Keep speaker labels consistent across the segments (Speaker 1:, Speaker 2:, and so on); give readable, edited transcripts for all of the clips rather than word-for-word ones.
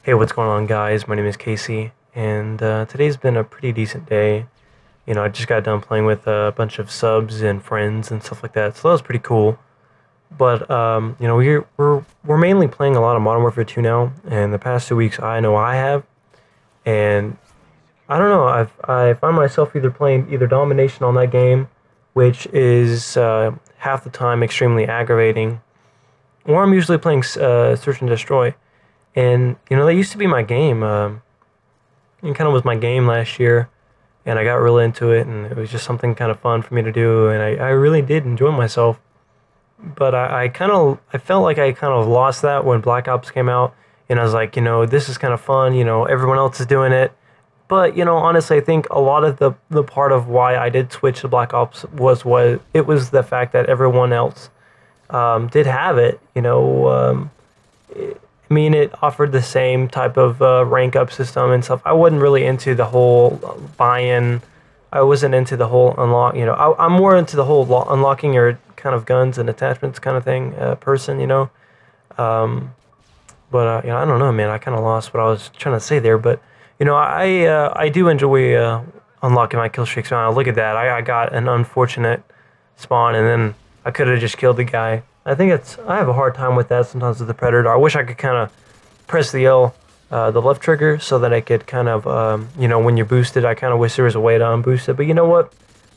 Speaker 1: Hey, what's going on, guys? My name is Casey, and today's been a pretty decent day. I just got done playing with a bunch of subs and friends and stuff like that, so that was pretty cool. But we're mainly playing a lot of Modern Warfare 2 now, and the past 2 weeks I know I have, and I don't know. I find myself either playing domination on that game, which is half the time extremely aggravating, or I'm usually playing search and destroy. And that used to be my game. It kind of was my game last year, and I got really into it, and it was just something kind of fun for me to do, and I really did enjoy myself. But I felt like I kind of lost that when Black Ops came out, and I was like, this is kind of fun. Everyone else is doing it. But honestly, I think a lot of the part of why I did switch to Black Ops was the fact that everyone else did have it. It offered the same type of rank up system and stuff. I wasn't really into the whole buy-in. I wasn't into the whole unlock. I'm more into the whole unlocking your kind of guns and attachments kind of thing person. I don't know, man. I kind of lost what I was trying to say there, but I do enjoy unlocking my kill streaks. Now look at that. I got an unfortunate spawn, and then I could have just killed the guy. I have a hard time with that sometimes with the Predator. I wish I could kind of press the the left trigger, so that I could kind of, when you're boosted, I kind of wish there was a way to unboost it. But you know what?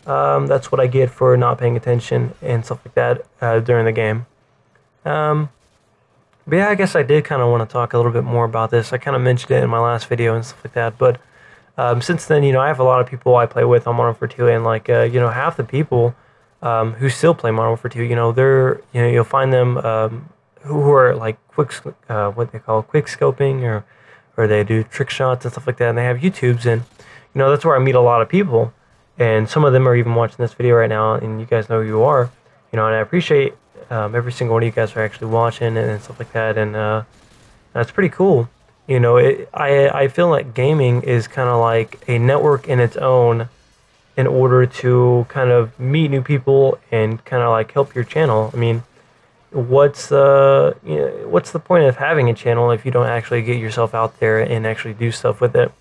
Speaker 1: That's what I get for not paying attention and stuff like that during the game. But yeah, I guess I did kind of want to talk a little bit more about this. I kind of mentioned it in my last video and stuff like that. But since then, I have a lot of people I play with on Modern Warfare 2, and half the people who still play Modern Warfare 2, you'll find them who are like what they call quick scoping, or they do trick shots and stuff like that, and they have YouTubes, and that's where I meet a lot of people, and some of them are even watching this video right now, and you guys know who you are, and I appreciate every single one of you guys are actually watching and stuff like that, and that's pretty cool. I feel like gaming is kind of like a network in its own, in order to kind of meet new people and kind of like help your channel. I mean, what's the point of having a channel if you don't actually get yourself out there and actually do stuff with it?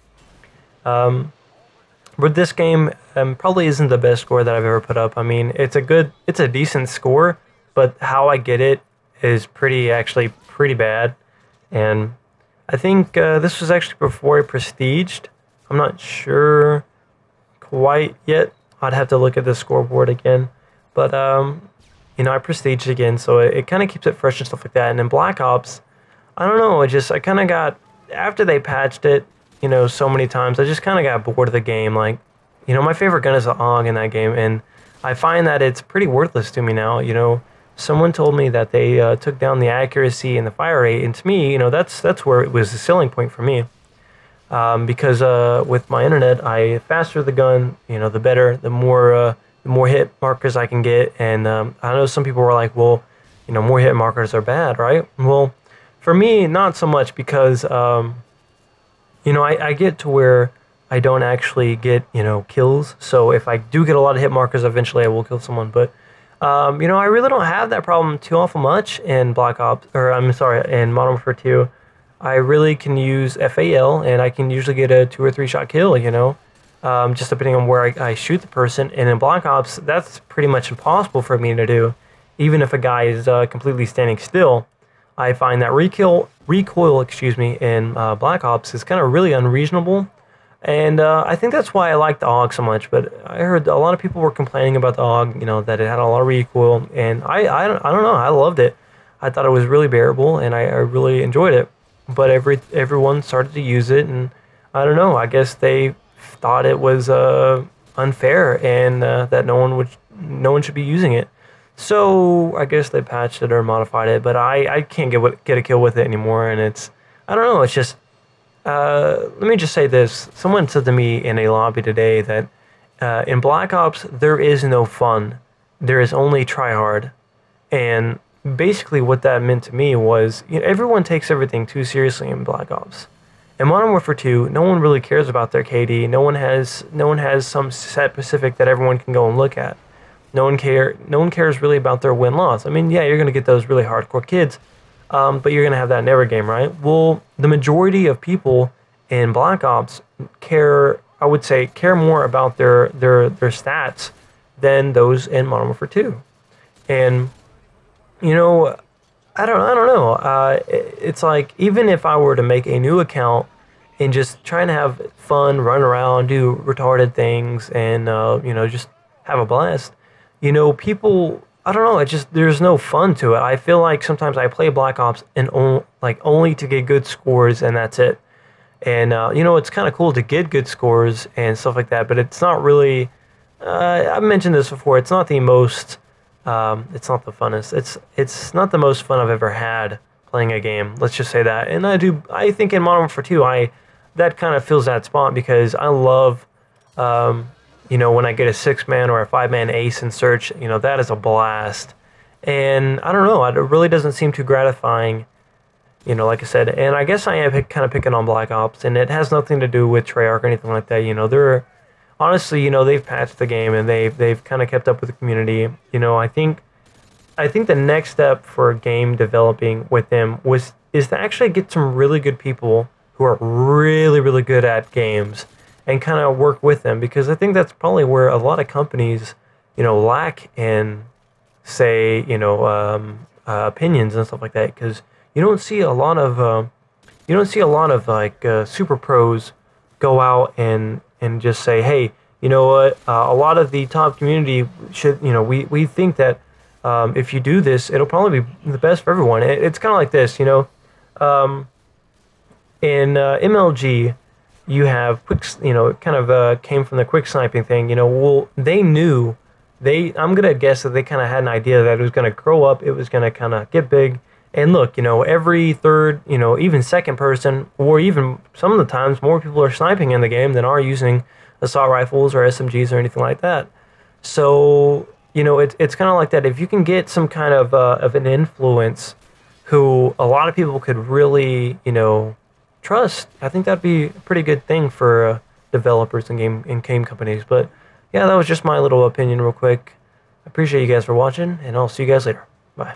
Speaker 1: But this game probably isn't the best score that I've ever put up. I mean, it's a decent score, but how I get it is actually pretty bad. And I think this was actually before I prestiged. I'm not sure quite yet. I'd have to look at the scoreboard again, but I prestiged again, so it kind of keeps it fresh and stuff like that. And in Black Ops, I don't know, I kind of got, after they patched it so many times, I just kind of got bored of the game. Like, my favorite gun is the AUG in that game, and I find that it's pretty worthless to me now. Someone told me that they took down the accuracy and the fire rate, and to me, that's where it was the selling point for me. Because with my internet, faster the gun, the better, the more hit markers I can get. And I know some people were like, well, more hit markers are bad, right? Well, for me, not so much, because I get to where I don't actually get kills. So if I do get a lot of hit markers, eventually I will kill someone. But I really don't have that problem too awful much in Black Ops, or I'm sorry, in Modern Warfare 2. I really can use FAL, and I can usually get a 2 or 3 shot kill, just depending on where I shoot the person. And in Black Ops, that's pretty much impossible for me to do. Even if a guy is completely standing still, I find that recoil, in Black Ops is kind of really unreasonable. And I think that's why I like the AUG so much. But I heard a lot of people were complaining about the AUG, that it had a lot of recoil, and I don't know, I loved it. I thought it was really bearable, and I really enjoyed it. But everyone started to use it, and I don't know, I guess they thought it was unfair, and that no one should be using it. So I guess they patched it or modified it, but I can't get a kill with it anymore, and I don't know, it's just let me just say this. Someone said to me in a lobby today that in Black Ops there is no fun, there is only tryhard. And basically what that meant to me was, everyone takes everything too seriously in Black Ops. In Modern Warfare 2, no one really cares about their KD. No one has some set specific that everyone can go and look at. No one cares really about their win-loss. I mean, yeah, you're going to get those really hardcore kids, but you're gonna have that in every game, right? Well, the majority of people in Black Ops care, I would say, care more about their stats than those in Modern Warfare 2. And you know, I don't know. It's like, even if I were to make a new account and just trying to have fun, run around, do retarded things, and just have a blast. People, I don't know. It just, there's no fun to it. I feel like sometimes I play Black Ops and only to get good scores, and that's it. And it's kind of cool to get good scores and stuff like that, but it's not really. I've mentioned this before. It's not the most. It's not the funnest. It's not the most fun I've ever had playing a game. Let's just say that. And I think in Modern Warfare 2, that kind of fills that spot, because I love, when I get a 6-man or a 5-man ace in search. That is a blast. And I don't know. It really doesn't seem too gratifying. Like I said, and I guess I am kind of picking on Black Ops, and it has nothing to do with Treyarch or anything like that. They're honestly, they've patched the game, and they've kind of kept up with the community. I think the next step for game developing with them is to actually get some really good people who are really, really good at games and kind of work with them, because I think that's probably where a lot of companies, lack in, say, opinions and stuff like that, because you don't see a lot of like super pros go out and just say, hey, you know what? A lot of the top community should, we think that if you do this, it'll probably be the best for everyone. It's kind of like this, in MLG, you have quick, it kind of came from the quick sniping thing. Well, they knew, I'm gonna guess that they kind of had an idea that it was gonna grow up, it was gonna kind of get big. And look, every third, even second person, or even some of the times, more people are sniping in the game than are using assault rifles or SMGs or anything like that. So, it's kind of like that. If you can get some kind of an influence who a lot of people could really, trust, I think that'd be a pretty good thing for developers and game companies. But yeah, that was just my little opinion real quick. I appreciate you guys for watching, and I'll see you guys later. Bye.